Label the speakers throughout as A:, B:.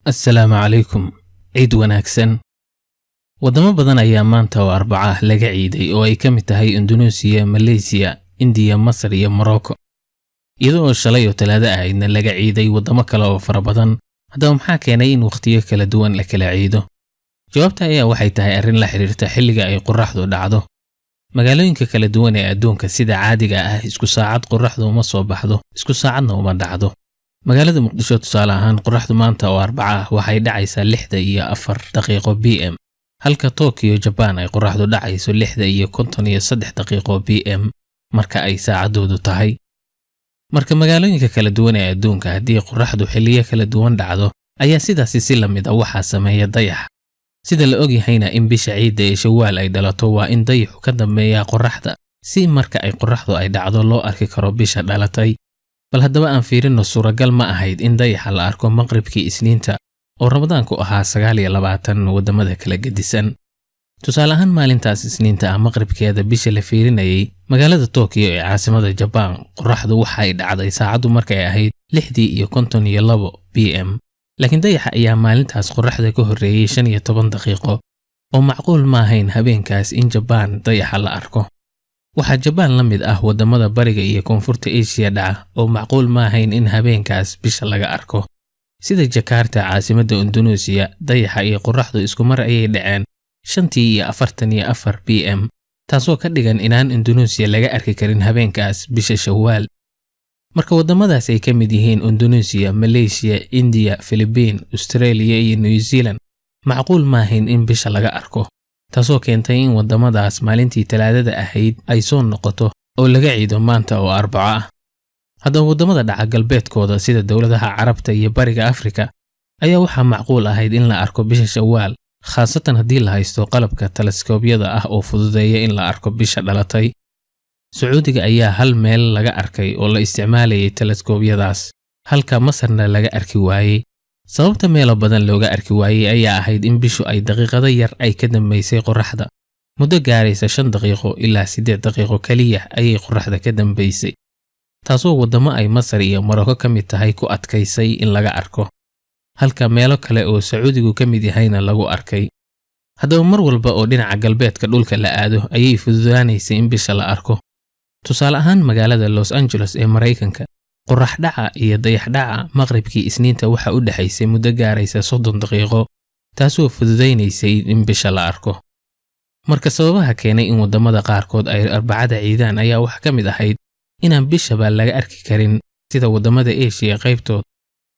A: السلام عليكم. عيد wanaagsan. wadamo badan ayaa maanta oo Arbaca laga ciiday oo ay ka mid tahay Indonesia, Malaysia, India, Masar iyo Morocco. iyadoo shalay oo Talaado ahaydna laga ciiday wadamo kale oo fara badan. Haddaba maxaa keenay in waqtiyo kala duwan la kala ciido? Jawaabta ayaa waxay tahay arrin la xiriirta xilliga ay qorraxdu dhacdo. magaalooyinka kala duwan ee adduunka sida caadiga ah isku saacad qorraxdu uma soo baxdo, isku saacadna uma dhacdo. magaalada Muqdisho tusaale ahaan qorraxdu maanta oo Arbaca waxay dhacaysaa 6:04 PM, halka Tokyo, Japan ay qorraxdu dhacayso 6:53 PM marka ay saacadoodu tahay. marka magaalooyinka kala duwan ee adduunka haddii qorraxdu xilliyo kala duwan dhacdo ayaa sidaasi si la mid ah waxa sameeya dayax. sida la og yahayna in bisha ciidda ee Shawaal ay dhalato waa in dayaxu ka dambeeya qorraxda si marka ay qorraxdu ay dhacdo loo arki karo bisha dhalatay. bal haddaba aan fiirino suuragal ma ahayd in dayaxa la arko maqribkii Isniinta oo Ramadaanku ahaa 29 wadamada kala gedisan. tusaale ahaan maalintaas Isniinta ah maqribkeeda bisha la fiirinayay magaalada Tokyo ee caasimada Japan qorraxdu waxay dhacday saacadu markay ahayd 6:52 PM, laakiin dayaxa ayaa maalintaas qorraxda ka horreeyay 15 daqiiqo oo macquul ma ahayn habeenkaas in Japan dayaxa la arko. waxaa Japan la mid ah wadamada bariga iyo koonfurta Asia dhaca oo macquul ma ahayn in habeenkaas bisha laga arko. sida Jakarta caasimada Indonesia dayaxa iyo qorraxdu isku mar ayay dhaceen 5:44 PM, taasoo ka dhigan inaan Indonesia laga arki karin habeenkaas bisha Shawaal. marka wadamadaas ay ka mid yihiin Indonesia, Malaysia, India, Philippines, Australia iyo New Zealand macquul ma ahayn in bisha laga arko, taasoo keentay in wadamadaas maalintii Talaadada ahayd ay soo noqoto oo laga ciido maanta oo Arbaca ah. haddaba wadamada dhaca galbeedkooda sida dawladaha Carabta iyo Bariga Afrika ayaa waxaa macquul ahayd in la arko bisha Shawaal, khaasatan haddii la haysto qalabka teleskoobyada ah oo fududeeya in la arko bisha dhalatay. Sacuudiga ayaa hal meel laga arkay oo la isticmaalayay teleskoobyadaas, halka Masarna laga arki waayay. sababta meelo badan looga arki waayay ayaa ahayd in bishu ay daqiiqado yar ay ka dambeysay qorraxda. muddo gaaraysa 5 daqiiqo ilaa 8 daqiiqo kaliya ayay qorraxda ka dambeysay, taasoo wadamo ay Masar iyo Morocco ka mid tahay ku adkaysay in laga arko, halka meelo kale oo Sacuudigu ka mid yahayna lagu arkay. haddaba mar walba oo dhinaca galbeedka dhulka la aado ayay fududaanaysay in bisha la arko. tusaale ahaan magaalada Los Angeles ee Mareykanka qorrax dhaca iyo dayax dhaca maqribkii Isniinta waxa u dhaxaysay muddo gaaraysa 30 daqiiqo, taasoo fududeynaysay in bisha la arko. marka sababaha keenay in wadamada qaarkood ay Arbacada ciidaan ayaa wax ka mid ahayd inaan bishaba laga arki karin sida wadamada Asia qaybtood,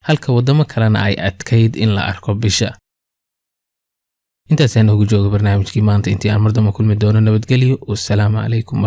A: halka wadamo kalena ay adkayd in la arko bisha. intaas ayaan ugu jooga barnaamijkii maanta intii aan mar dambe kulmi doono. nabadgelyo. wassalaamu calaykum.